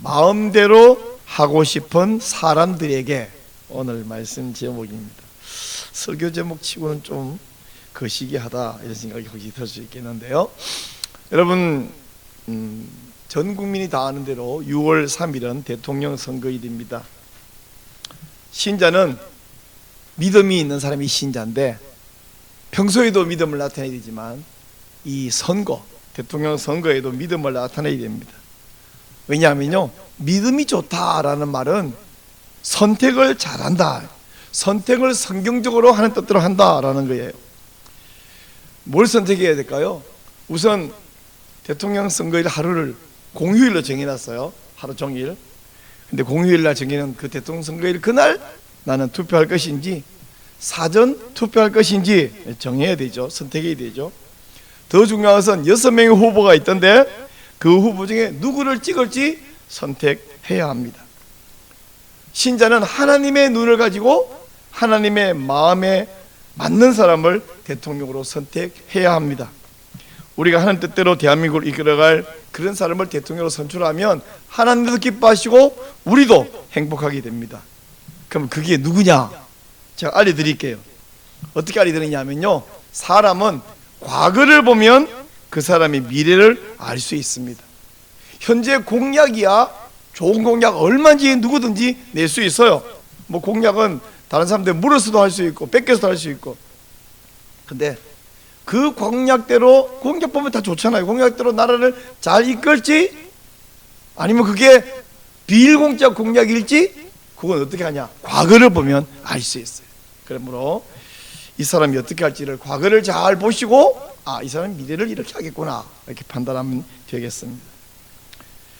마음대로 하고 싶은 사람들에게 오늘 말씀 제목입니다. 설교 제목 치고는 좀 거시기하다 이런 생각이 혹시 들 수 있겠는데요. 여러분, 전 국민이 다 아는 대로 6월 3일은 대통령 선거일입니다. 신자는 믿음이 있는 사람이 신자인데 평소에도 믿음을 나타내야 되지만 이 선거, 대통령 선거에도 믿음을 나타내야 됩니다. 왜냐하면요, 믿음이 좋다라는 말은 선택을 잘한다, 선택을 성경적으로 하는 뜻대로 한다라는 거예요. 뭘 선택해야 될까요? 우선 대통령 선거일 하루를 공휴일로 정해놨어요. 하루 종일. 근데 공휴일 날 정해놓은 그 대통령 선거일 그날 나는 투표할 것인지 사전 투표할 것인지 정해야 되죠. 선택해야 되죠. 더 중요한 것은 6명의 후보가 있던데 그 후보 중에 누구를 찍을지 선택해야 합니다. 신자는 하나님의 눈을 가지고 하나님의 마음에 맞는 사람을 대통령으로 선택해야 합니다. 우리가 하나님 뜻대로 대한민국을 이끌어갈 그런 사람을 대통령으로 선출하면 하나님도 기뻐하시고 우리도 행복하게 됩니다. 그럼 그게 누구냐? 제가 알려드릴게요. 어떻게 알려드리냐면요, 사람은 과거를 보면 그 사람의 미래를 알 수 있습니다. 현재 공약이야 좋은 공약 얼마든지 누구든지 낼 수 있어요. 뭐 공약은 다른 사람들 물어서도 할 수 있고 뺏겨서도 할 수 있고. 근데 그 공약대로, 공약 보면 다 좋잖아요. 공약대로 나라를 잘 이끌지 아니면 그게 비일공적 공약일지 그건 어떻게 하냐? 과거를 보면 알 수 있어요. 그러므로 이 사람이 어떻게 할지를 과거를 잘 보시고 이 사람이 미래를 이렇게 하겠구나 이렇게 판단하면 되겠습니다.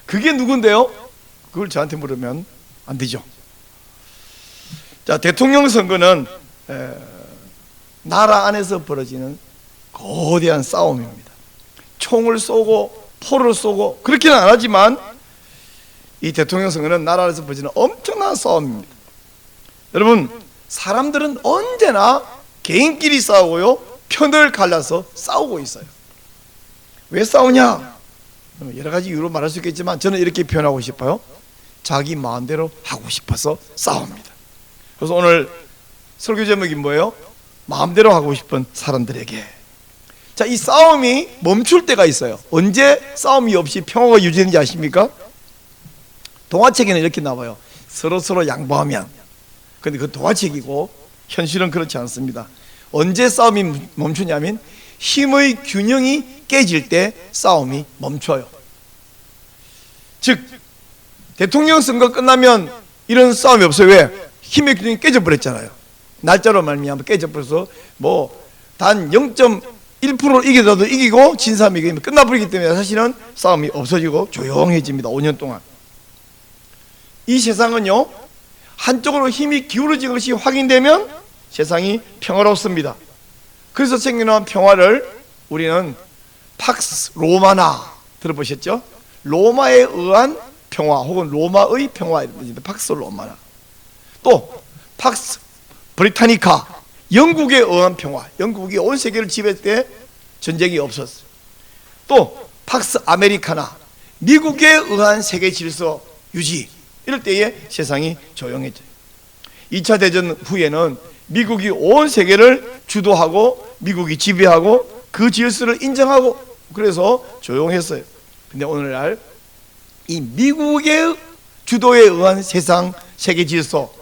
그게 누군데요? 그걸 저한테 물으면 안 되죠. 자, 대통령 선거는 나라 안에서 벌어지는 거대한 싸움입니다. 총을 쏘고 포를 쏘고 그렇게는 안 하지만 이 대통령 선거는 나라 안에서 벌어지는 엄청난 싸움입니다. 여러분, 사람들은 언제나 개인끼리 싸우고요, 편을 갈라서 싸우고 있어요. 왜 싸우냐? 여러 가지 이유로 말할 수 있겠지만 저는 이렇게 표현하고 싶어요. 자기 마음대로 하고 싶어서 싸웁니다. 그래서 오늘 설교 제목이 뭐예요? 마음대로 하고 싶은 사람들에게. 자, 이 싸움이 멈출 때가 있어요. 언제 싸움이 없이 평화가 유지되는지 아십니까? 동화책에는 이렇게 나와요. 서로 양보하면. 근데 그 동화책이고 현실은 그렇지 않습니다. 언제 싸움이 멈추냐면 힘의 균형이 깨질 때 싸움이 멈춰요. 즉 대통령 선거 끝나면 이런 싸움이 없어요. 왜? 힘의 균형이 깨져버렸잖아요. 날짜로 말미암아 깨져버려서 단 0.1% 이기더라도 이기고 진 사람이 이기면 끝나버리기 때문에 사실은 싸움이 없어지고 조용해집니다. 5년 동안. 이 세상은요, 한쪽으로 힘이 기울어진 것이 확인되면 세상이 평화롭습니다. 그래서 생겨난 평화를 우리는 팍스 로마나 들어보셨죠? 로마에 의한 평화 혹은 로마의 평화 이런 뜻인데 팍스 로마나. 또 팍스 브리타니카, 영국에 의한 평화. 영국이 온 세계를 지배할 때 전쟁이 없었어요. 또 팍스 아메리카나, 미국에 의한 세계 질서 유지. 이럴 때에 세상이 조용해져요. 2차 대전 후에는 미국이 온 세계를 주도하고 미국이 지배하고 그 질서를 인정하고 그래서 조용했어요. 근데 오늘날 이 미국의 주도에 의한 세상 세계 질서,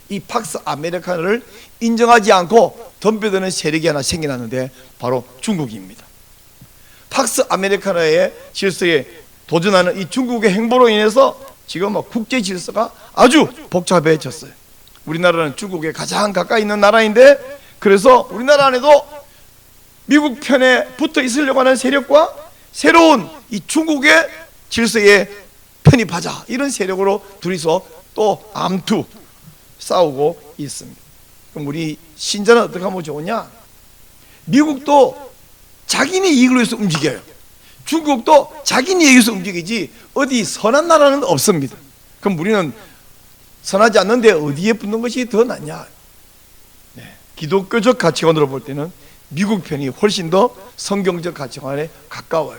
이 팍스 아메리카를 인정하지 않고 덤벼드는 세력이 하나 생겨났는데 바로 중국입니다. 팍스 아메리카의 질서에 도전하는 이 중국의 행보로 인해서 지금 국제 질서가 아주 복잡해졌어요. 우리나라는 중국에 가장 가까이 있는 나라인데 그래서 우리나라 안에도 미국 편에 붙어 있으려고 하는 세력과 새로운 이 중국의 질서에 편입하자 이런 세력으로 둘이서 또 암투 싸우고 있습니다. 그럼 우리 신자는 어떻게 하면 좋으냐? 미국도 자기네 이익을 위해서 움직여요. 중국도 자기네 이익을 위해서 움직이지 어디 선한 나라는 없습니다. 그럼 우리는 선하지 않는데 어디에 붙는 것이 더 낫냐? 기독교적 가치관으로 볼 때는 미국 편이 훨씬 더 성경적 가치관에 가까워요.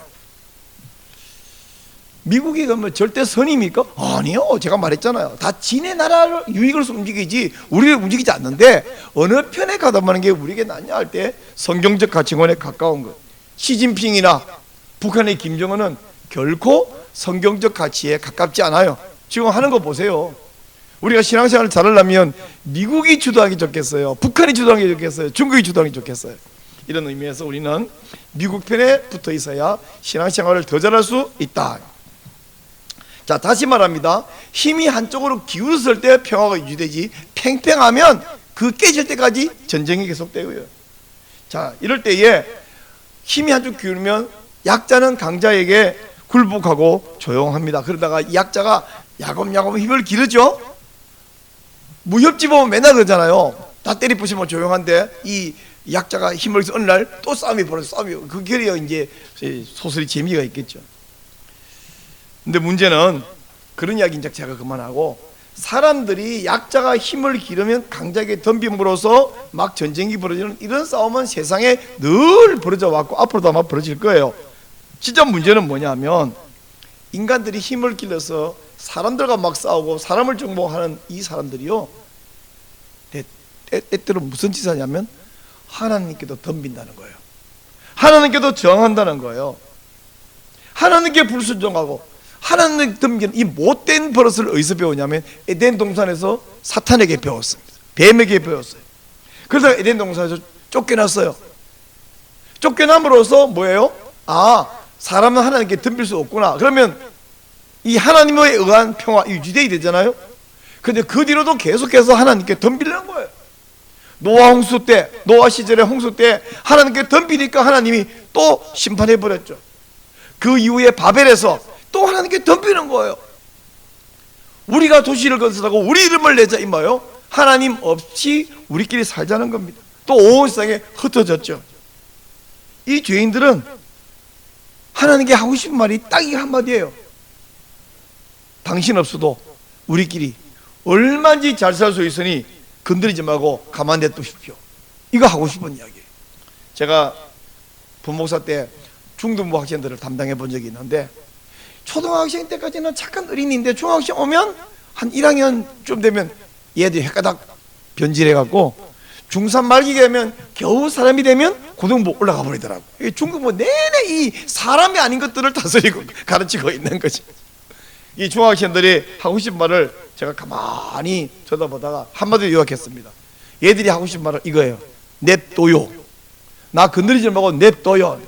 미국이 그러면 절대 선입니까? 아니요. 제가 말했잖아요. 다 지네 나라를 유익을 움직이지 우리를 움직이지 않는데 어느 편에 가담하는 게 우리에게 낫냐 할 때 성경적 가치관에 가까운 것. 시진핑이나 북한의 김정은은 결코 성경적 가치에 가깝지 않아요. 지금 하는 거 보세요. 우리가 신앙생활을 잘하려면 미국이 주도하기 좋겠어요? 북한이 주도하기 좋겠어요? 중국이 주도하기 좋겠어요? 이런 의미에서 우리는 미국 편에 붙어 있어야 신앙생활을 더 잘할 수 있다. 자, 다시 말합니다. 힘이 한쪽으로 기울었을 때 평화가 유지되지, 팽팽하면 그 깨질 때까지 전쟁이 계속되고요. 자, 이럴 때에 힘이 한쪽 기울면 약자는 강자에게 굴복하고 조용합니다. 그러다가 이 약자가 야곱야곱 힘을 기르죠. 무협지 보면 맨날 그러잖아요. 다 때리 부시면 조용한데 이 약자가 힘을 써서 어느 날 또 싸움이 벌어져. 싸움이 그 결이야 이제 소설이 재미가 있겠죠. 근데 문제는 그런 이야기 이제 제가 그만하고, 사람들이 약자가 힘을 기르면 강자에게 덤빔으로써 막 전쟁이 벌어지는 이런 싸움은 세상에 늘 벌어져 왔고 앞으로도 아마 벌어질 거예요. 진짜 문제는 뭐냐면 인간들이 힘을 길러서 사람들과 막 싸우고 사람을 정복하는 이 사람들이요, 때때로 무슨 짓을 하냐면 하나님께도 덤빈다는 거예요. 하나님께도 저항한다는 거예요. 하나님께 불순종하고 하나님께 덤비는 이 못된 버릇을 어디서 배우냐면 에덴 동산에서 사탄에게 배웠습니다. 뱀에게 배웠어요. 그래서 에덴 동산에서 쫓겨났어요. 쫓겨남으로써 뭐예요? 아, 사람은 하나님께 덤빌 수 없구나. 그러면 이 하나님에 의한 평화 유지돼야 되잖아요. 근데 그 뒤로도 계속해서 하나님께 덤비려는 거예요. 노아 홍수 때, 노아 시절의 홍수 때 하나님께 덤비니까 하나님이 또 심판해 버렸죠. 그 이후에 바벨에서 또 하나님께 덤비는 거예요. 우리가 도시를 건설하고 우리 이름을 내자 임마요. 하나님 없이 우리끼리 살자는 겁니다. 또 온 세상에 흩어졌죠. 이 죄인들은 하나님께 하고 싶은 말이 딱 이 한마디예요. 당신 없어도 우리끼리 얼마든지 잘 살 수 있으니 건드리지 말고 가만 냅두십시오. 이거 하고 싶은 이야기예요. 제가 부목사 때 중등부 학생들을 담당해 본 적이 있는데, 초등학생 때까지는 착한 어린이인데 중학생 오면 한 1학년쯤 되면 얘들이 헷가닥 변질해갖고 중3 말기 되면 겨우 사람이 되면 고등부 올라가 버리더라고. 중등부 내내 이 사람이 아닌 것들을 다스리고 가르치고 있는 거지. 이 중학생들이 하고 싶은 말을 제가 가만히 쳐다보다가 한마디로 요약했습니다. 얘들이 하고 싶은 말은 이거예요. 냅둬요. 나 건드리지 말고 냅둬요.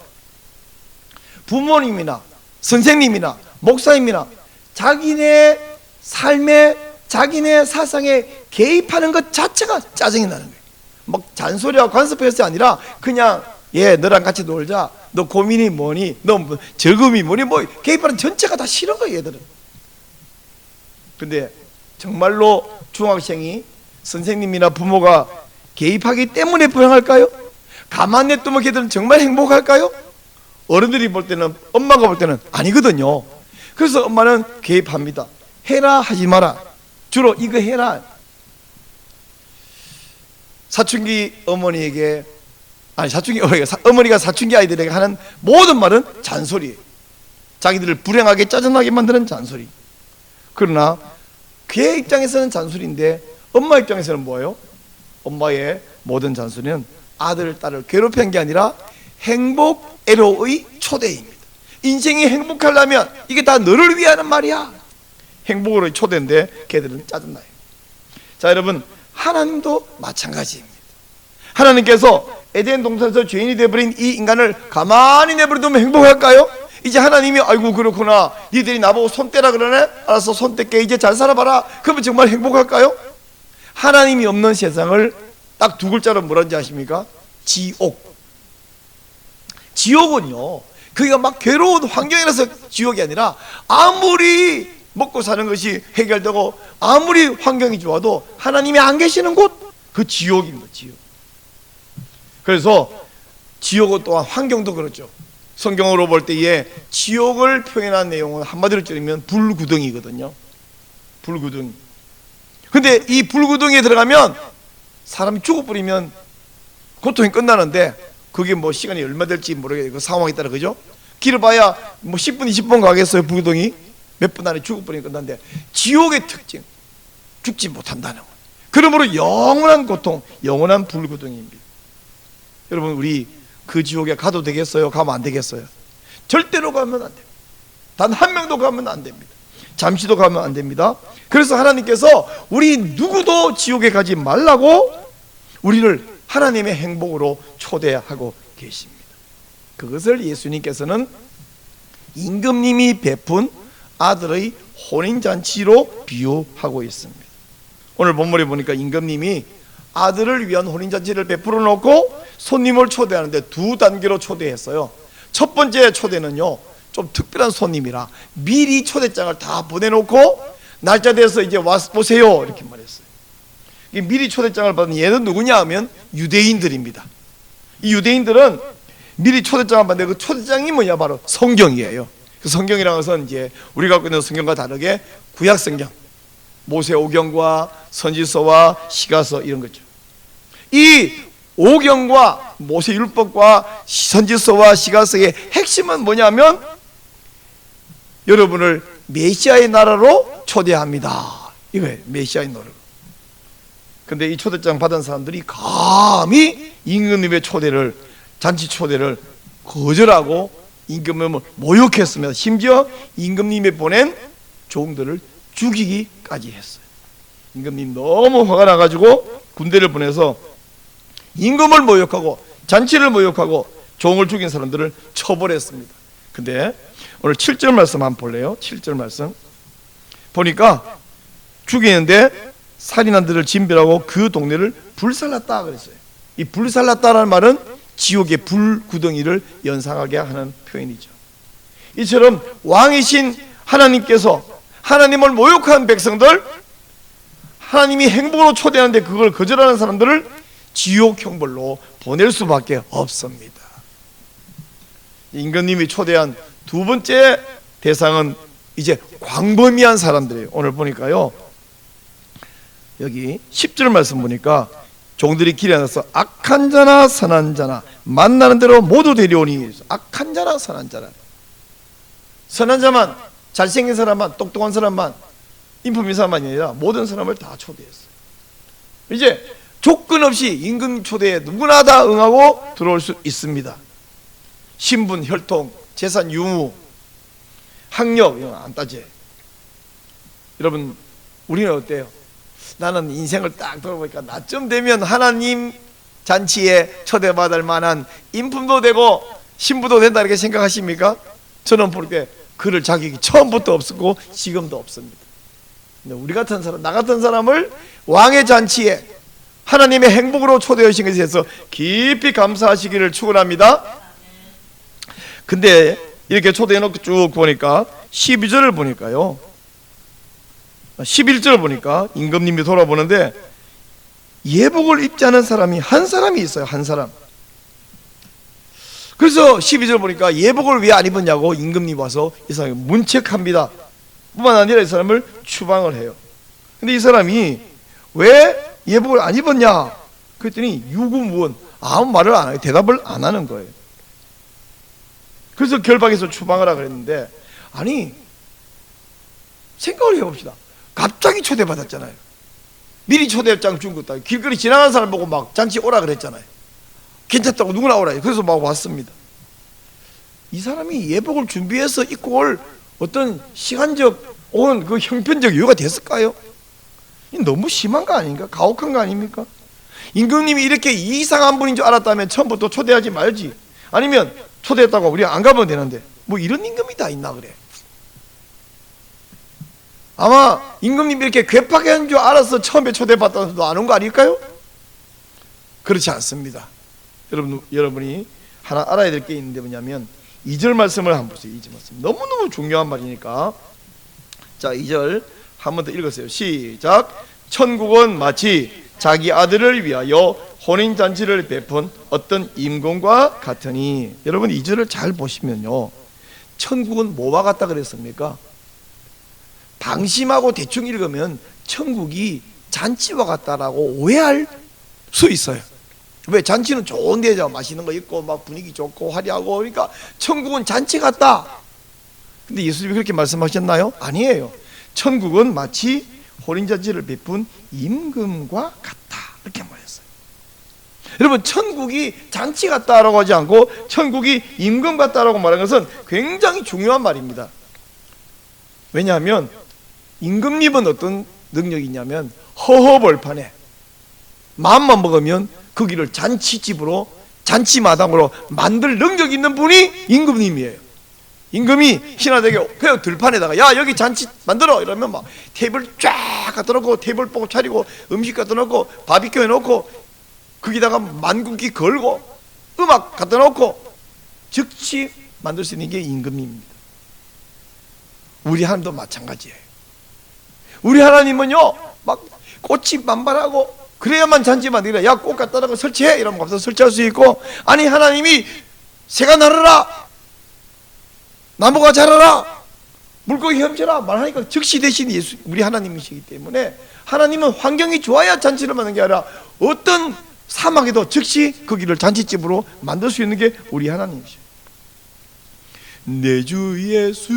부모님이나 선생님이나 목사님이나 자기네 삶에 자기네 사상에 개입하는 것 자체가 짜증이 나는 거예요. 막 잔소리하고 간섭해서가 아니라 그냥 너랑 같이 놀자. 너 고민이 뭐니? 너 적음이 뭐니? 뭐 개입하는 전체가 다 싫은 거예요, 얘들은. 근데 정말로 중학생이 선생님이나 부모가 개입하기 때문에 불행할까요? 가만 냅두면 걔들은 정말 행복할까요? 어른들이 볼 때는, 엄마가 볼 때는 아니거든요. 그래서 엄마는 개입합니다. 해라 하지 마라. 주로 이거 해라. 사춘기 어머니에게, 어머니가 사춘기 아이들에게 하는 모든 말은 잔소리예요. 자기들을 불행하게 짜증나게 만드는 잔소리. 그러나 걔 입장에서는 잔소리인데 엄마 입장에서는 뭐예요? 엄마의 모든 잔소리는 아들, 딸을 괴롭히는 게 아니라 행복, 애로의 초대입니다. 인생이 행복하려면 이게 다 너를 위하는 말이야. 행복으로의 초대인데 걔들은 짜증나요. 자, 여러분, 하나님도 마찬가지입니다. 하나님께서 에덴 동산에서 죄인이 되어버린 이 인간을 가만히 내버려두면 행복할까요? 이제 하나님이 아이고 그렇구나, 니들이 나보고 손 떼라 그러네? 알았어, 손 뗄게. 이제 잘 살아봐라. 그러면 정말 행복할까요? 하나님이 없는 세상을 딱 두 글자로 뭐라는지 아십니까? 지옥. 지옥은요, 그게 막 괴로운 환경이라서 지옥이 아니라 아무리 먹고 사는 것이 해결되고 아무리 환경이 좋아도 하나님이 안 계시는 곳, 그 지옥입니다. 지옥. 그래서 지옥은 또한 환경도 그렇죠. 성경으로 볼 때에 지옥을 표현한 내용은 한마디로 줄이면 불구덩이거든요. 불구덩이. 근데 이 불구덩이에 들어가면 사람이 죽어버리면 고통이 끝나는데 그게 뭐 시간이 얼마 될지 모르겠어요. 그 상황에 따라, 그죠? 길어봐야 뭐 10분 20분 가겠어요, 불구덩이. 몇 분 안에 죽어버리면 끝난데, 지옥의 특징, 죽지 못한다는 것. 그러므로 영원한 고통, 영원한 불구덩이입니다. 여러분, 우리 그 지옥에 가도 되겠어요? 가면 안 되겠어요? 절대로 가면 안 됩니다. 단 한 명도 가면 안 됩니다. 잠시도 가면 안 됩니다. 그래서 하나님께서 우리 누구도 지옥에 가지 말라고 우리를 하나님의 행복으로 초대하고 계십니다. 그것을 예수님께서는 임금님이 베푼 아들의 혼인잔치로 비유하고 있습니다. 오늘 본문에 보니까 임금님이 아들을 위한 혼인잔치를 베풀어 놓고 손님을 초대하는데 두 단계로 초대했어요. 첫 번째 초대는요, 좀 특별한 손님이라 미리 초대장을 다 보내놓고 날짜 돼서 이제 오세요 이렇게 말했어요. 미리 초대장을 받은 얘는 누구냐 하면 유대인들입니다. 이 유대인들은 미리 초대장을 받는데 그 초대장이 뭐냐, 바로 성경이에요. 그 성경이라는 것은 이제 우리가 갖고 있는 성경과 다르게 구약 성경, 모세 오경과 선지서와 시가서 이런 거죠. 이 오경과 모세 율법과 선지서와 시가서의 핵심은 뭐냐면 여러분을 메시아의 나라로 초대합니다, 이거예요. 메시아의 나라로. 근데 이 초대장 받은 사람들이 감히 임금님의 초대를, 잔치 초대를 거절하고 임금님을 모욕했으며 심지어 임금님이 보낸 종들을 죽이기까지 했어요. 임금님 너무 화가 나가지고 군대를 보내서 임금을 모욕하고 잔치를 모욕하고 종을 죽인 사람들을 처벌했습니다. 근데 오늘 7절 말씀 한번 볼래요? 7절 말씀 보니까 죽이는데 살인한 들을 진멸하고 그 동네를 불살랐다 그랬어요. 이 불살랐다라는 말은 지옥의 불구덩이를 연상하게 하는 표현이죠. 이처럼 왕이신 하나님께서 하나님을 모욕한 백성들, 하나님이 행복으로 초대하는데 그걸 거절하는 사람들을 지옥 형벌로 보낼 수밖에 없습니다. 임금님이 초대한 두 번째 대상은 이제 광범위한 사람들이에요. 오늘 보니까요, 여기 10절 말씀 보니까 종들이 길에 나서 악한 자나 선한 자나 만나는 대로 모두 데려오니. 악한 자나 선한 자나, 선한 자만, 잘생긴 사람만, 똑똑한 사람만, 인품 있는 사람만이 아니라 모든 사람을 다 초대했어요. 이제 조건 없이 임금 초대에 누구나 다 응하고 들어올 수 있습니다. 신분, 혈통, 재산, 유무, 학력 이런 거 안 따져요. 여러분, 우리는 어때요? 나는 인생을 딱 돌아보니까 나쯤 되면 하나님 잔치에 초대받을 만한 인품도 되고 신부도 된다 이렇게 생각하십니까? 저는 볼 때 그럴 자격이 처음부터 없었고 지금도 없습니다. 근데 우리 같은 사람, 나 같은 사람을 왕의 잔치에 하나님의 행복으로 초대하신 것에 대해서 깊이 감사하시기를 축원합니다. 근데 이렇게 초대해놓고 쭉 보니까 12절을 보니까요, 11절 보니까 임금님이 돌아보는데 예복을 입지 않은 사람이 한 사람이 있어요. 한 사람. 그래서 12절 보니까 예복을 왜 안 입었냐고 임금님 와서 이 사람이 문책합니다. 뿐만 아니라 이 사람을 추방을 해요. 근데 이 사람이 왜 예복을 안 입었냐 그랬더니 유구무원, 아무 말을 안 해요. 대답을 안 하는 거예요. 그래서 결박해서 추방하라 그랬는데, 아니 생각을 해봅시다. 갑자기 초대받았잖아요. 미리 초대장 준 것도 길거리 지나가는 사람 보고 막 잔치 오라 그랬잖아요. 괜찮다고 누구나 오라. 그래서 막 왔습니다. 이 사람이 예복을 준비해서 입고 올 어떤 시간적 혹은 그 형편적 이유가 됐을까요? 너무 심한 거 아닌가? 가혹한 거 아닙니까? 임금님이 이렇게 이상한 분인 줄 알았다면 처음부터 초대하지 말지. 아니면 초대했다고 우리 안 가면 되는데 뭐 이런 임금이 다 있나 그래. 아마 임금님이 이렇게 괴팍하게 한 줄 알아서 처음에 초대받다는 안 온 거 아닐까요? 그렇지 않습니다. 여러분이 하나 알아야 될 게 있는데 뭐냐면 2절 말씀을 한번 보세요. 2절 말씀 너무너무 중요한 말이니까. 자, 2절 한 번 더 읽으세요. 시작. 천국은 마치 자기 아들을 위하여 혼인잔치를 베푼 어떤 임금과 같으니. 여러분 2절을 잘 보시면요, 천국은 뭐와 같다 그랬습니까? 방심하고 대충 읽으면 천국이 잔치와 같다라고 오해할 수 있어요. 왜? 잔치는 좋은 데죠. 맛있는 거 있고 막 분위기 좋고 화려하고, 그러니까 천국은 잔치 같다. 근데 예수님이 그렇게 말씀하셨나요? 아니에요. 천국은 마치 혼인잔치를 베푼 임금과 같다, 이렇게 말했어요. 여러분, 천국이 잔치 같다라고 하지 않고 천국이 임금 같다라고 말한 것은 굉장히 중요한 말입니다. 왜냐하면 임금님은 어떤 능력이 있냐면 허허벌판에 마음만 먹으면 거기를 잔치집으로, 잔치마당으로 만들 능력이 있는 분이 임금님이에요. 임금이 신하들에게 그냥 들판에다가 야, 여기 잔치 만들어 이러면 막 테이블 쫙 갖다 놓고, 테이블 보고 차리고, 음식 갖다 놓고, 바비큐 해놓고, 거기다가 만국기 걸고, 음악 갖다 놓고 즉시 만들 수 있는 게 임금님입니다. 우리 하나님도 마찬가지예요. 우리 하나님은요, 막 꽃이 만발하고 그래야만 잔치 만들어. 야, 꽃 갖다가 설치해 이러면 가서 설치할 수 있고, 아니 하나님이 새가 날아라, 나무가 자라라, 물고기 헤엄쳐라 말하니까 즉시 대신 예수, 우리 하나님이시기 때문에 하나님은 환경이 좋아야 잔치를 만드는 게 아니라 어떤 사막에도 즉시 거기를 잔치집으로 만들 수 있는 게 우리 하나님이시죠. 내 주 예수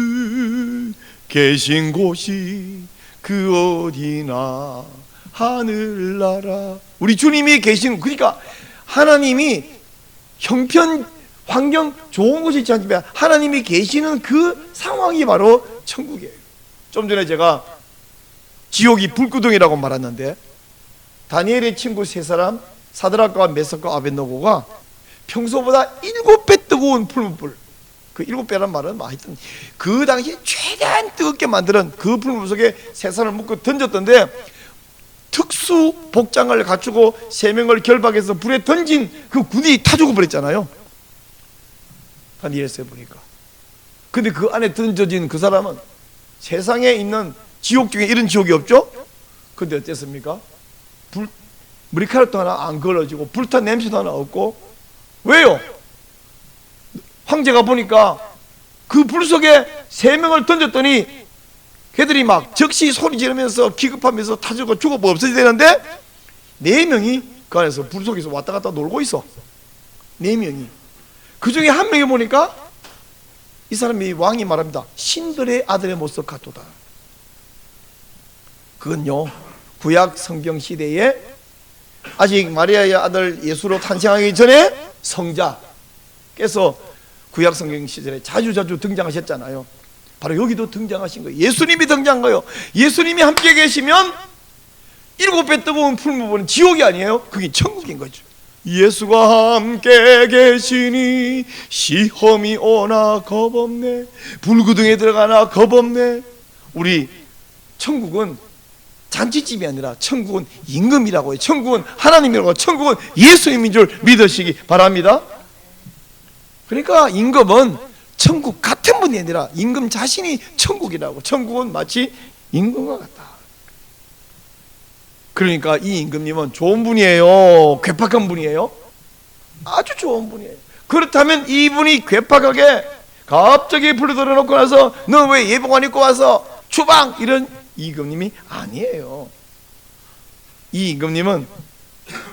계신 곳이 그 어디나 하늘나라. 우리 주님이 계신, 그러니까 하나님이 형편 환경 좋은 곳이 있지 않지만 하나님이 계시는 그 상황이 바로 천국이에요. 좀 전에 제가 지옥이 불구덩이라고 말했는데, 다니엘의 친구 세 사람 사드락과 메삭과 아벳느고가 평소보다 7배 뜨거운 풀무불, 그 7배란 말은 하여튼 그 당시에 최대한 뜨겁게 만드는 그 풀무불 속에 세 사람을 묶고 던졌던데, 특수 복장을 갖추고 세 명을 결박해서 불에 던진 그 군이 타 죽어버렸잖아요. 다니엘서에 보니까. 근데 그 안에 던져진 그 사람은 세상에 있는 지옥 중에 이런 지옥이 없죠? 근데 어땠습니까? 머리카락도 하나 안 걸어지고 불탄 냄새도 하나 없고. 왜요? 황제가 보니까 그 불 속에 세 명을 던졌더니 걔들이 막 적시 소리 지르면서 기급하면서 타죽고 죽어 없어져야 되는데, 네 명이 그 안에서 불 속에서 왔다 갔다 놀고 있어. 네 명이. 그 중에 한 명이 보니까 이 사람이, 왕이 말합니다. 신들의 아들의 모습 같도다. 그건요, 구약 성경 시대에 아직 마리아의 아들 예수로 탄생하기 전에 성자께서 구약 성경 시절에 자주 등장하셨잖아요. 바로 여기도 등장하신 거예요. 예수님이 등장한 거예요. 예수님이 함께 계시면 7배 뜨거운 풀무불은 지옥이 아니에요. 그게 천국인 거죠. 예수가 함께 계시니 시험이 오나 겁없네, 불구덩이에 들어가나 겁없네. 우리 천국은 잔치집이 아니라 천국은 임금이라고 해요. 천국은 하나님이라고 해요. 천국은 예수님인 줄 믿으시기 바랍니다. 그러니까 임금은 천국 같은 분이 아니라 임금 자신이 천국이라고. 천국은 마치 임금과 같다. 그러니까 이 임금님은 좋은 분이에요? 괴팍한 분이에요? 아주 좋은 분이에요. 그렇다면 이분이 괴팍하게 갑자기 불러들여 놓고 나서 너 왜 예복 안 입고 와서 추방, 이런 임금님이 아니에요. 이 임금님은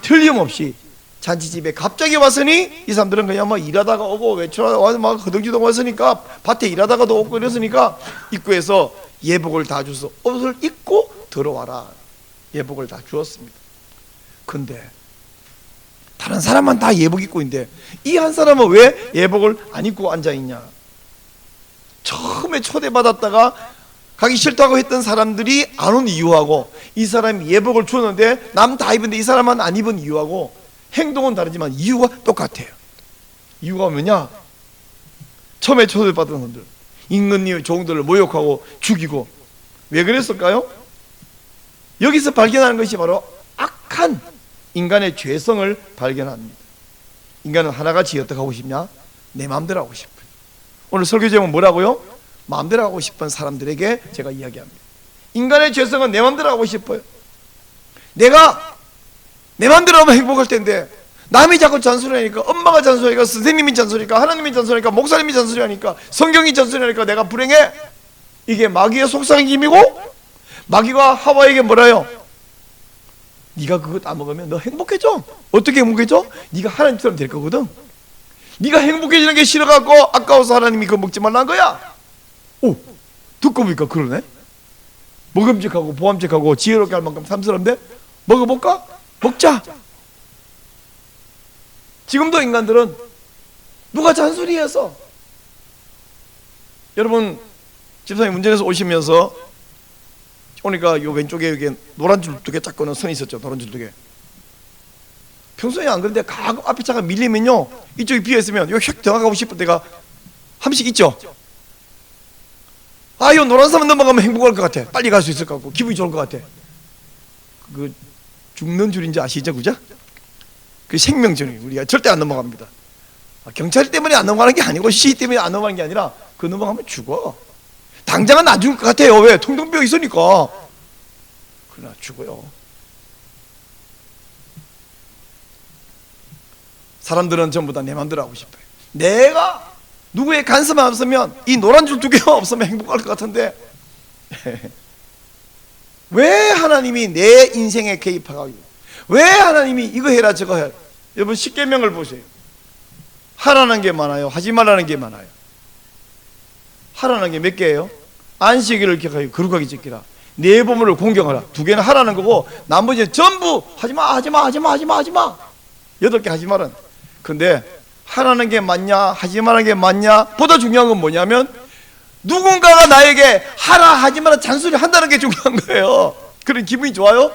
틀림없이 잔치집에 갑자기 왔으니, 이 사람들은 그냥 막 일하다가 오고 외출하다 와서 막 허둥지둥 왔으니까, 밭에 일하다가도 오고 이랬으니까 입구에서 예복을 다 줘서 옷을 입고 들어와라, 예복을 다 주었습니다. 근데 다른 사람만 다 예복 입고 있는데 이 한 사람은 왜 예복을 안 입고 앉아있냐? 처음에 초대받았다가 가기 싫다고 했던 사람들이 안 온 이유하고, 이 사람이 예복을 줬는데 남 다 입은데 이 사람은 안 입은 이유하고 행동은 다르지만 이유가 똑같아요. 이유가 뭐냐? 처음에 초대받은 분들, 임금님의 종들을 모욕하고 죽이고. 왜 그랬을까요? 여기서 발견하는 것이 바로 악한 인간의 죄성을 발견합니다. 인간은 하나같이 어떻게 하고 싶냐? 내 마음대로 하고 싶어요. 오늘 설교 제목은 뭐라고요? 마음대로 하고 싶은 사람들에게 제가 이야기합니다. 인간의 죄성은 내 마음대로 하고 싶어요. 내가 내 마음대로 하면 행복할 텐데 남이 자꾸 잔소리하니까, 엄마가 잔소리하니까, 선생님이 잔소리하니까, 하나님이 잔소리하니까, 목사님이 잔소리하니까, 성경이 잔소리하니까 내가 불행해. 이게 마귀의 속삭임이고, 마귀가 하와에게 뭐라요? 네가 그거 다 먹으면 너 행복해져. 어떻게 행복해져? 네가 하나님처럼 될 거거든. 네가 행복해지는 게 싫어갖고 아까워서 하나님이 그거 먹지 말라는 거야. 오, 듣고 보니까 그러네. 먹음직하고 보암직하고 지혜롭게 할 만큼 삼스러운데 먹어볼까? 먹자. 지금도 인간들은 누가 잔소리해서, 여러분 집사님 운전해서 오시면서 오니까 요 왼쪽에 여기 노란 줄 2개 짝 거는 선이 있었죠. 노란 줄 2개. 평소에 안 그런데 가끔 앞에 차가 밀리면요, 이쪽이 비어있으면 여기 휙 들어가고 싶을 때가 한 번씩 있죠. 아, 이 노란 선만 넘어가면 행복할 것 같아. 빨리 갈 수 있을 것 같고 기분이 좋을 것 같아. 그 죽는 줄인지 아시죠? 그죠? 그 생명줄이 우리가 절대 안 넘어갑니다. 경찰 때문에 안 넘어가는 게 아니고 시 때문에 안 넘어가는 게 아니라 그 넘어가면 죽어. 당장은 안 죽을 것 같아요. 왜? 통통뼈 있으니까. 그러나 죽어요. 사람들은 전부 다 내 맘대로 하고 싶어요. 내가 누구의 간섭만 없으면, 이 노란 줄 2개가 없으면 행복할 것 같은데 왜 하나님이 내 인생에 개입하고, 왜 하나님이 이거 해라 저거 해라. 여러분 십계명을 보세요. 하라는 게 많아요, 하지 말라는 게 많아요. 하라는 게 몇 개예요? 안식일을 기억하여 거룩하게 지키라, 내 보물을 공경하라. 2개는 하라는 거고 나머지는 전부 하지마 하지마 하지마 하지마 하지마. 8개 하지 말은. 근데 하라는 게 맞냐 하지 말라는 게 맞냐, 보다 중요한 건 뭐냐면 누군가가 나에게 하라 하지 마라 잔소리 한다는 게 중요한 거예요. 그런 기분이 좋아요?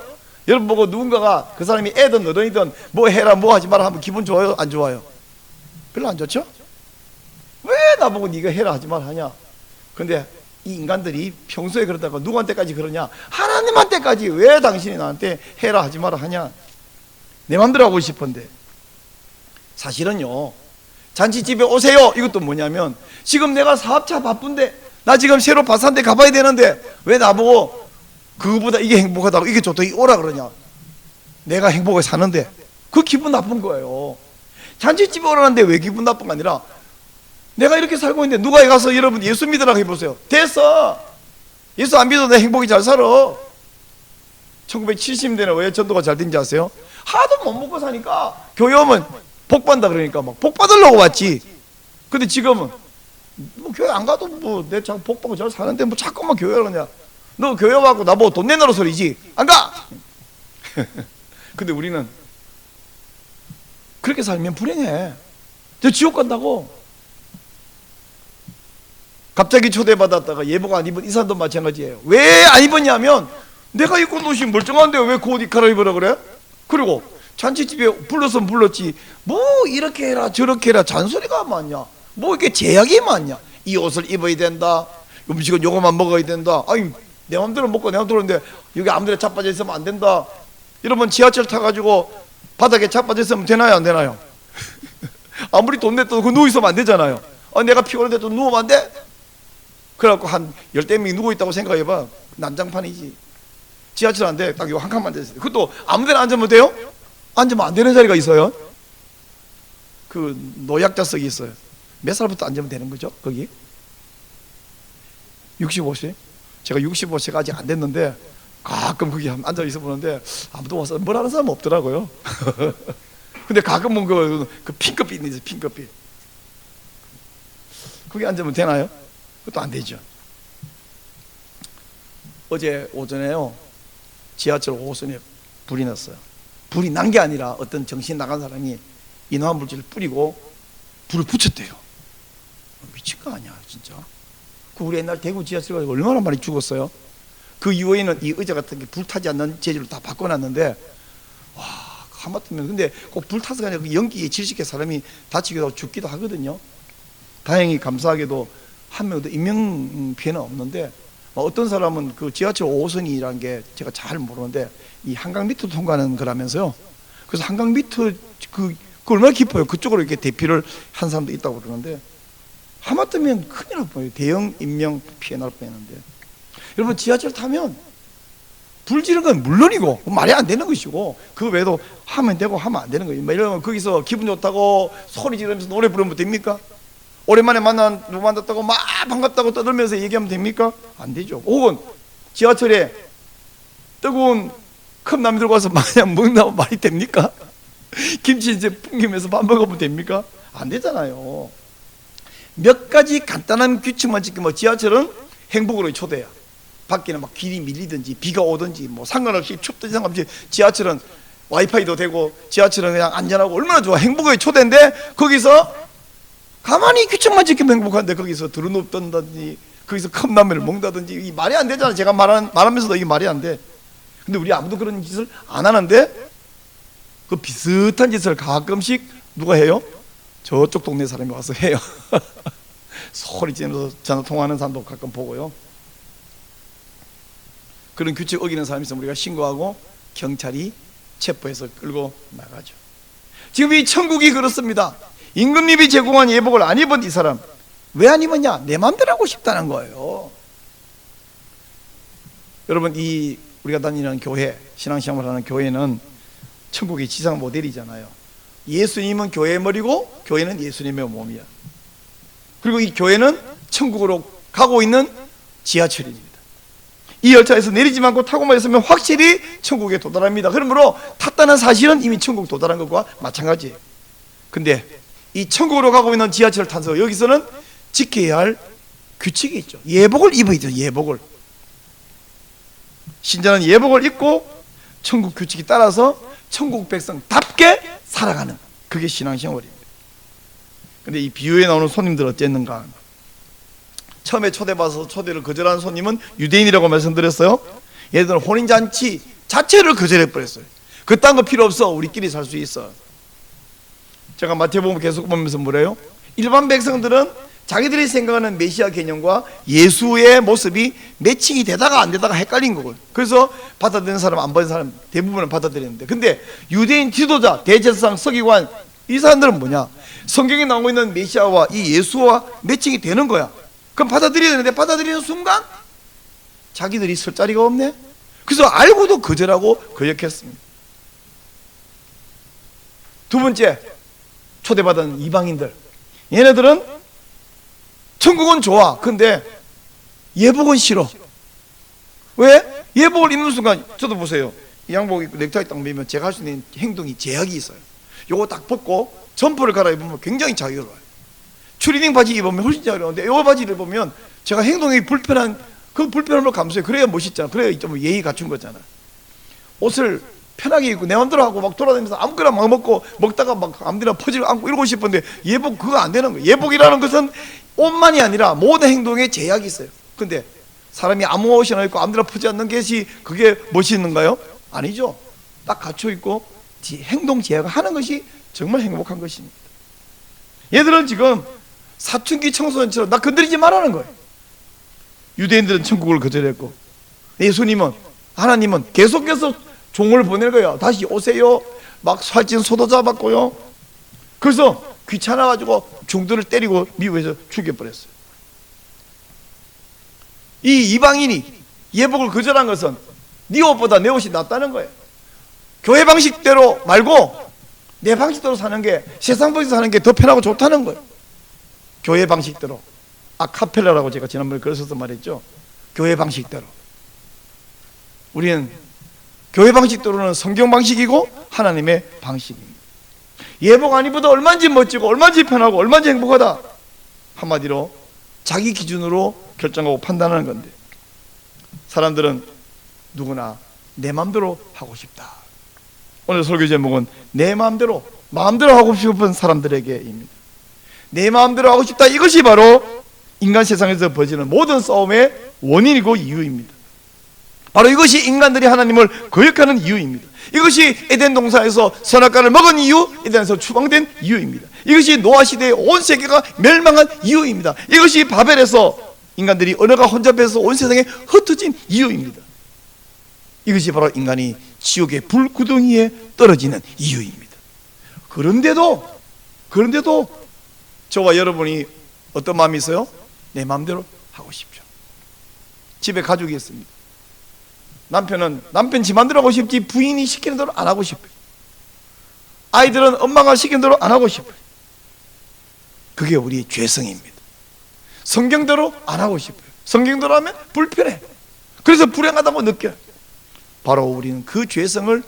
여러분 보고 누군가가, 그 사람이 애든 어른이든 뭐 해라 뭐 하지 마라 하면 기분 좋아요 안 좋아요? 별로 안 좋죠? 왜 나보고 네가 해라 하지 마라 하냐. 근데 이 인간들이 평소에 그러다가 누구한테까지 그러냐? 하나님한테까지 왜 당신이 나한테 해라 하지 마라 하냐. 내 맘대로 하고 싶은데. 사실은요, 잔치집에 오세요 이것도 뭐냐면, 지금 내가 사업차 바쁜데, 나 지금 새로 바산대 가봐야 되는데 왜 나보고 그거보다 이게 행복하다고 이게 좋다고 오라 그러냐. 내가 행복하게 사는데. 그 기분 나쁜 거예요. 잔치집에 오라는데 왜 기분 나쁜 거 아니라, 내가 이렇게 살고 있는데 누가 가서 여러분 예수 믿으라고 해보세요. 됐어. 예수 안 믿어도 내 행복이 잘 살아. 1970년대는 왜 전도가 잘 된지 아세요? 하도 못 먹고 사니까 교회 오면 복 받는다 그러니까 막 복 받으려고 왔지. 근데 지금은 뭐 교회 안 가도 뭐 내 참 복 받고 잘 사는데 뭐 자꾸만 교회 오냐. 너 교회 와갖고 나보고 돈 내놔라 소리지. 안 가. 근데 우리는 그렇게 살면 불행해. 저 지옥 간다고. 갑자기 초대받았다가 예복 안 입은 이 사람도 마찬가지예요. 왜 안 입었냐면, 내가 입고 옷이 멀쩡한데 왜 그 옷 갈아입으라 그래? 그리고 잔치집에 불렀으면 불렀지 뭐 이렇게 해라 저렇게 해라 잔소리가 많냐, 뭐 이렇게 제약이 많냐. 이 옷을 입어야 된다, 음식은 요거만 먹어야 된다. 아니 내 맘대로 먹고 내 맘대로 하는데 여기 아무데나 자빠져 있으면 안 된다. 여러분 지하철 타가지고 바닥에 자빠져 있으면 되나요 안 되나요? 아무리 돈 냈어도 그 누워 있으면 안 되잖아요. 내가 피곤한데 또 누우면 안 돼? 그래갖고 한 10대 명이 누워있다고 생각해봐. 난장판이지. 지하철 안 돼. 딱 요 한 칸만 됐어요. 그것도 아무데나 앉으면 돼요? 앉으면 안 되는 자리가 있어요. 그 노약자석이 있어요. 몇 살부터 앉으면 되는 거죠? 거기 65세? 제가 65세가 아직 안 됐는데 가끔 거기 앉아 있어 보는데 아무도 와서 뭘 하는 사람 없더라고요. 근데 가끔은 그 핑크빛 있죠. 핑크빛. 거기 앉으면 되나요? 그것도 안 되죠. 어제 오전에요, 지하철 5호선에 불이 났어요. 불이 난 게 아니라 어떤 정신 나간 사람이 인화한 물질을 뿌리고 불을 붙였대요. 미친 거 아니야 진짜. 그 우리 옛날 대구 지하철가 얼마나 많이 죽었어요. 그 이후에는 이 의자 같은 게 불타지 않는 재질로 다 바꿔놨는데, 와 하마터면 근데 꼭 불타서가 아니라 그 연기에 질식해 사람이 다치기도 하고 죽기도 하거든요. 다행히 감사하게도 한 명도 인명 피해는 없는데, 어떤 사람은 그 지하철 5호선이라는 게 제가 잘 모르는데 이 한강 밑으로 통과하는 거라면서요. 그래서 한강 밑에 그 얼마나 깊어요. 그쪽으로 이렇게 대피를 한 사람도 있다고 그러는데, 하마터면 큰일 날 뻔해요. 대형 인명 피해 날 뻔했는데. 여러분 지하철 타면 불 지르는 건 물론이고 말이 안 되는 것이고, 그 외에도 하면 되고 하면 안 되는 거예요. 이러면 거기서 기분 좋다고 소리 지르면서 노래 부르면 됩니까? 오랜만에 누구 만났다고 막 반갑다고 떠들면서 얘기하면 됩니까? 안 되죠. 혹은 지하철에 뜨거운 컵라면 들고 와서 마냥 먹는다고 말이 됩니까? 김치 이제 풍기면서 밥 먹으면 됩니까? 안 되잖아요. 몇 가지 간단한 규칙만 지키면 지하철은 행복으로의 초대야. 밖에는 막 길이 밀리든지 비가 오든지 뭐 상관없이 춥든지 상관없이 지하철은 와이파이도 되고 지하철은 그냥 안전하고 얼마나 좋아. 행복의 초대인데 거기서 가만히 규칙만 지키면 행복한데 거기서 들어눕든지 거기서 컵라면을 먹는다든지 이 말이 안 되잖아. 제가 말하면서도 이게 말이 안 돼. 근데 우리 아무도 그런 짓을 안 하는데 그 비슷한 짓을 가끔씩 누가 해요? 저쪽 동네 사람이 와서 해요. 소리 지르면서 전화 통화하는 사람도 가끔 보고요. 그런 규칙 어기는 사람이 있으면 우리가 신고하고 경찰이 체포해서 끌고 나가죠. 지금 이 천국이 그렇습니다. 임금님이 제공한 예복을 안 입은 이 사람 왜 안 입었냐? 내 마음대로 하고 싶다는 거예요. 여러분, 이 우리가 다니는 교회, 신앙시험을 하는 교회는 천국의 지상 모델이잖아요. 예수님은 교회의 머리고 교회는 예수님의 몸이야. 그리고 이 교회는 천국으로 가고 있는 지하철입니다. 이 열차에서 내리지 않고 타고만 있으면 확실히 천국에 도달합니다. 그러므로 탔다는 사실은 이미 천국 도달한 것과 마찬가지예요. 근데 이 천국으로 가고 있는 지하철을 타서 여기서는 지켜야 할 규칙이 있죠. 예복을 입어야죠. 예복을. 신자는 예복을 입고 천국 규칙에 따라서 천국 백성답게 살아가는, 그게 신앙생활입니다. 근데 이 비유에 나오는 손님들 어쨌는가? 처음에 초대받아서 초대를 거절한 손님은 유대인이라고 말씀드렸어요. 얘들은 혼인잔치 자체를 거절해버렸어요. 그딴 거 필요 없어. 우리끼리 살 수 있어. 제가 마태복음 계속 보면서 뭐래요? 일반 백성들은 자기들이 생각하는 메시아 개념과 예수의 모습이 매칭이 되다가 안 되다가 헷갈린 거고요. 그래서 받아들이는 사람, 안 받는 사람 대부분은 받아들이는데, 근데 유대인 지도자, 대제사장, 서기관, 이 사람들은 뭐냐? 성경에 나오고 있는 메시아와 이 예수와 매칭이 되는 거야. 그럼 받아들여야 되는데 받아들이는 순간 자기들이 설 자리가 없네. 그래서 알고도 거절하고 거역했습니다. 두 번째, 초대받은 이방인들, 얘네들은 천국은 좋아. 근데 예복은 싫어. 왜? 예복을 입는 순간, 저도 보세요. 이 양복 입고 넥타이 딱 매면 제가 할 수 있는 행동이 제약이 있어요. 요거 딱 벗고 점퍼를 갈아입으면 굉장히 자유로워요. 추리닝 바지 입으면 훨씬 자유로운데 요 바지를 입으면 제가 행동이 불편한, 그 불편함을 감수해요. 그래야 멋있잖아. 그래야 좀 예의 갖춘 거잖아. 옷을 편하게 입고 내 맘대로 하고 막 돌아다니면서 아무거나 막 먹고 먹다가 막 아무데나 퍼지고 앉고 이러고 싶은데 예복 그거 안 되는 거예요. 예복이라는 것은 옷만이 아니라 모든 행동에 제약이 있어요. 근데 사람이 아무 옷이나 입고 아무데나 퍼지 않는 것이 그게 멋있는가요? 아니죠. 딱 갖춰 있고 행동 제약을 하는 것이 정말 행복한 것입니다. 얘들은 지금 사춘기 청소년처럼 나 건드리지 말라는 거예요. 유대인들은 천국을 거절했고 예수님은, 하나님은 계속해서 종을 보낼 거예요. 다시 오세요. 막 살찐 소도 잡았고요. 그래서 귀찮아가지고 종들을 때리고 미국에서 죽여버렸어요. 이 이방인이 예복을 거절한 것은 네 옷보다 내 옷이 낫다는 거예요. 교회 방식대로 말고 내 방식대로 사는 게, 세상 방식대로 사는 게 더 편하고 좋다는 거예요. 교회 방식대로. 아카펠라라고 제가 지난번에 그랬어서 말했죠. 교회 방식대로. 우리는 교회 방식대로는 성경 방식이고 하나님의 방식입니다. 예복 안 입어도 얼마든지 멋지고 얼마든지 편하고 얼마든지 행복하다. 한마디로 자기 기준으로 결정하고 판단하는 건데, 사람들은 누구나 내 마음대로 하고 싶다. 오늘 설교 제목은 내 마음대로 하고 싶은 사람들에게입니다. 내 마음대로 하고 싶다. 이것이 바로 인간 세상에서 벌어지는 모든 싸움의 원인이고 이유입니다. 바로 이것이 인간들이 하나님을 거역하는 이유입니다. 이것이 에덴 동산에서 선악과를 먹은 이유, 에덴에서 추방된 이유입니다. 이것이 노아 시대에 온 세계가 멸망한 이유입니다. 이것이 바벨에서 인간들이 언어가 혼잡해서 온 세상에 흩어진 이유입니다. 이것이 바로 인간이 지옥의 불구덩이에 떨어지는 이유입니다. 그런데도 저와 여러분이 어떤 마음이 있어요? 내 마음대로 하고 싶죠. 집에 가족이 있습니다. 남편은 남편 지 마음대로 하고 싶지 부인이 시키는 대로 안 하고 싶어요. 아이들은 엄마가 시키는 대로 안 하고 싶어요. 그게 우리의 죄성입니다. 성경대로 안 하고 싶어요. 성경대로 하면 불편해. 그래서 불행하다고 느껴요. 바로 우리는 그 죄성을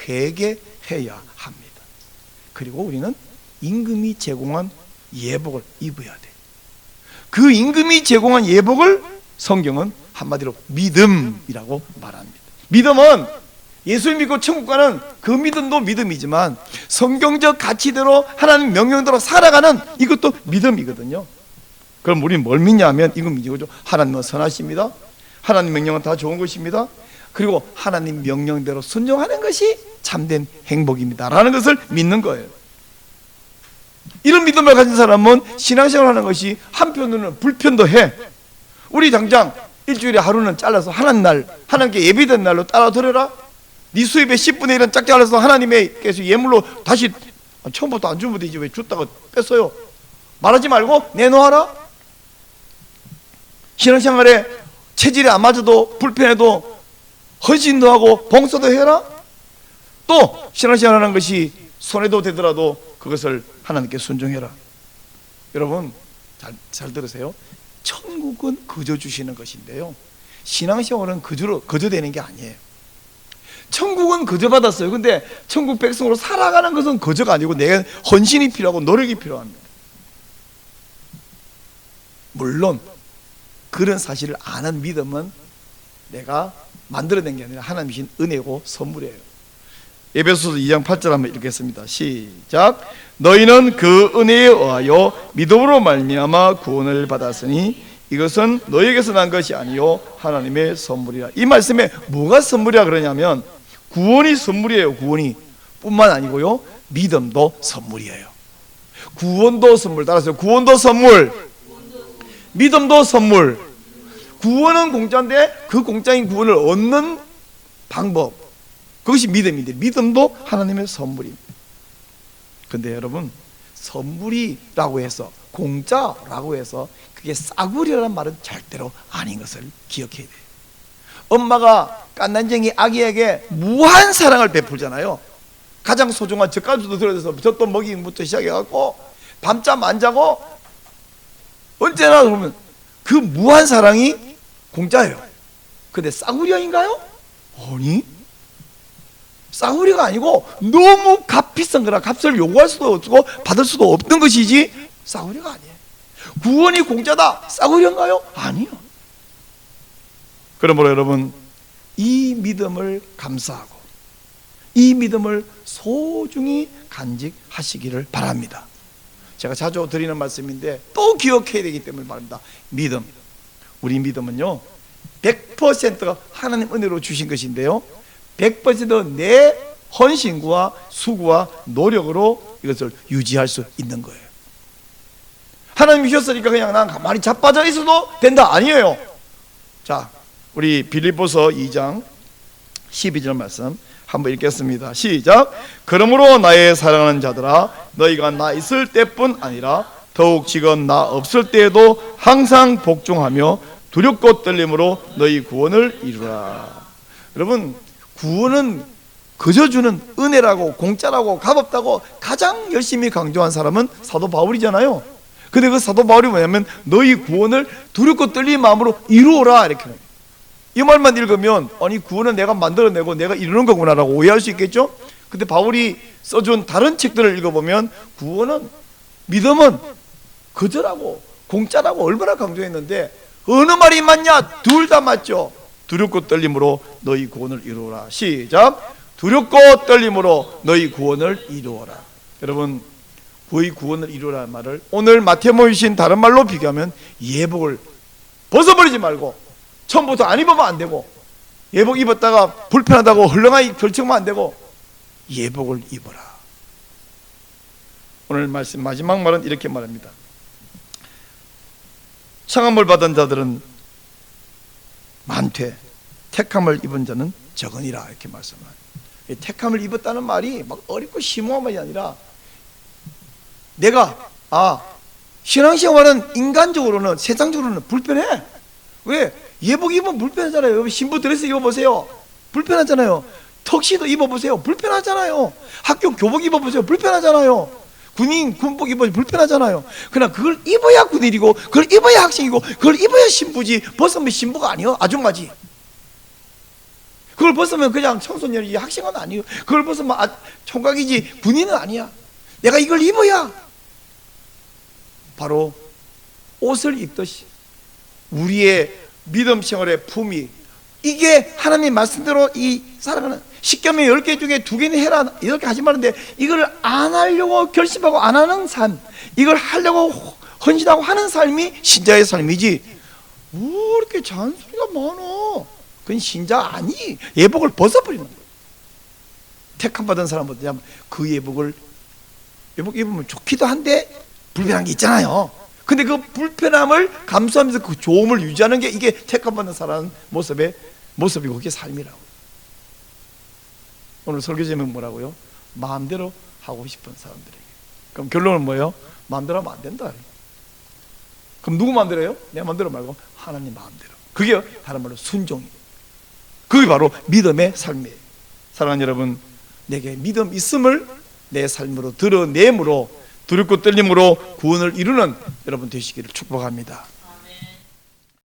회개해야 합니다. 그리고 우리는 임금이 제공한 예복을 입어야 돼. 그 임금이 제공한 예복을 성경은 한마디로 믿음이라고 말합니다. 믿음은 예수를 믿고 천국 가는 그 믿음도 믿음이지만 성경적 가치대로 하나님 명령대로 살아가는 이것도 믿음이거든요. 그럼 우리는 뭘 믿냐 하면 이거 믿죠. 하나님은 선하십니다. 하나님 명령은 다 좋은 것입니다. 그리고 하나님 명령대로 순종하는 것이 참된 행복입니다 라는 것을 믿는 거예요. 이런 믿음을 가진 사람은 신앙생활하는 것이 한편으로는 불편도 해. 우리 당장 일주일에 하루는 잘라서 하나님 날, 하나님께 예비된 날로 따라 드려라. 네 수입의 10분의 1은 짝 잘라서 하나님께서 예물로 다시 처음부터 안 주면 되지 왜 줬다가 뺐어요. 말하지 말고 내놓아라. 신앙생활에 체질이 안 맞아도 불편해도 헌신도 하고 봉사도 해라. 또 신앙생활하는 것이 손해도 되더라도 그것을 하나님께 순종해라. 여러분 잘 들으세요. 천국은 거저 주시는 것인데요, 신앙생활은 거저 되는 게 아니에요. 천국은 거저 받았어요. 근데 천국 백성으로 살아가는 것은 거저가 아니고 내가 헌신이 필요하고 노력이 필요합니다. 물론 그런 사실을 아는 믿음은 내가 만들어낸 게 아니라 하나님이 주신 은혜고 선물이에요. 에베소서 2장 8절 한번 읽겠습니다. 시작. 너희는 그 은혜에 의하여 믿음으로 말미암아 구원을 받았으니 이것은 너희에게서 난 것이 아니요 하나님의 선물이라. 이 말씀에 뭐가 선물이라 그러냐면 구원이 선물이에요. 구원이 뿐만 아니고요, 믿음도 선물이에요. 구원도 선물. 따라서 구원도 선물, 믿음도 선물. 구원은 공짜인데 그 공짜인 구원을 얻는 방법, 그것이 믿음인데 믿음도 하나님의 선물입니다. 근데 여러분, 선물이라고 해서, 공짜라고 해서 그게 싸구려라는 말은 절대로 아닌 것을 기억해야 돼요. 엄마가 깐난쟁이 아기에게 무한 사랑을 베풀잖아요. 가장 소중한 젖가루도 들어서 젖도 먹이부터 시작해갖고 밤잠 안 자고 언제나 그러면 그 무한 사랑이 공짜예요. 근데 싸구려인가요? 아니, 싸구려가 아니고 너무 값비싼 거라 값을 요구할 수도 없고 받을 수도 없는 것이지 싸구려가 아니에요. 구원이 공짜다, 싸구려인가요? 아니요. 그러므로 여러분, 이 믿음을 감사하고 이 믿음을 소중히 간직하시기를 바랍니다. 제가 자주 드리는 말씀인데 또 기억해야 되기 때문에 말합니다. 믿음, 우리 믿음은요 100%가 하나님 은혜로 주신 것인데요 100% 내 헌신과 수고와 노력으로 이것을 유지할 수 있는 거예요. 하나님이 주셨으니까 그냥 난 가만히 자빠져 있어도 된다, 아니에요. 자, 우리 빌립보서 2장 12절 말씀 한번 읽겠습니다. 시작. 그러므로 나의 사랑하는 자들아, 너희가 나 있을 때뿐 아니라 더욱 지금 나 없을 때에도 항상 복종하며 두렵고 떨림으로 너희 구원을 이루라. 여러분, 구원은 그저 주는 은혜라고, 공짜라고, 값없다고 가장 열심히 강조한 사람은 사도 바울이잖아요. 근데 그 사도 바울이 뭐냐면 너희 구원을 두렵고 떨리는 마음으로 이루어라, 이렇게. 이 말만 읽으면 아니 구원은 내가 만들어내고 내가 이루는 거구나라고 오해할 수 있겠죠. 근데 바울이 써준 다른 책들을 읽어보면 구원은, 믿음은 거저라고 공짜라고 얼마나 강조했는데 어느 말이 맞냐? 둘 다 맞죠. 두렵고 떨림으로 너희 구원을 이루어라. 시작. 두렵고 떨림으로 너희 구원을 이루어라. 여러분, 너희 구원을 이루라는 말을 오늘 마태복음에 주신 다른 말로 비교하면 예복을 벗어버리지 말고 처음부터 안 입으면 안 되고, 예복 입었다가 불편하다고 헐렁하게 걸치면 안 되고 예복을 입어라. 오늘 말씀 마지막 말은 이렇게 말합니다. 청함을 받은 자들은 많되 택함을 입은 자는 적으니라, 이렇게 말씀합니다. 택함을 입었다는 말이 막 어렵고 심오한 말이 아니라 내가 신앙생활은 인간적으로는, 세상적으로는 불편해. 왜? 예복 입으면 불편하잖아요. 신부 드레스 입어보세요, 불편하잖아요. 턱시도 입어보세요, 불편하잖아요. 학교 교복 입어보세요, 불편하잖아요. 군복 입어보세요, 불편하잖아요. 그러나 그걸 입어야 군인이고 그걸 입어야 학생이고 그걸 입어야 신부지. 벗으면 신부가 아니요, 아줌마지. 그걸 벗으면 그냥 청소년이지 학생은 아니에요. 그걸 벗으면 총각이지 군인은 아니야. 내가 이걸 입어야 바로 옷을 입듯이 우리의 믿음 생활의 품위, 이게 하나님 말씀대로 이 살아가는 십계명 10개 중에 2개는 해라 이렇게 하지 말는데, 이걸 안 하려고 결심하고 안 하는 삶, 이걸 하려고 헌신하고 하는 삶이 신자의 삶이지, 왜 이렇게 잔소리가 많어? 그건 신자 아니. 예복을 벗어버리는 거예요. 택함 받은 사람보다 그 예복 입으면 좋기도 한데 불편한 게 있잖아요. 근데 그 불편함을 감수하면서 그 좋음을 유지하는 게 이게 택함 받는 사람 모습이고 그게 삶이라고. 오늘 설교 제목은 뭐라고요? 마음대로 하고 싶은 사람들에게. 그럼 결론은 뭐예요? 마음대로 하면 안 된다. 그럼 누구 마음대로 해요? 내 마음대로 말고 하나님 마음대로. 그게 다른 말로 순종이에요. 그게 바로 믿음의 삶이에요. 사랑하는 여러분, 내게 믿음 있음을 내 삶으로 드러내므로 두렵고 떨림으로 구원을 이루는 여러분 되시기를 축복합니다.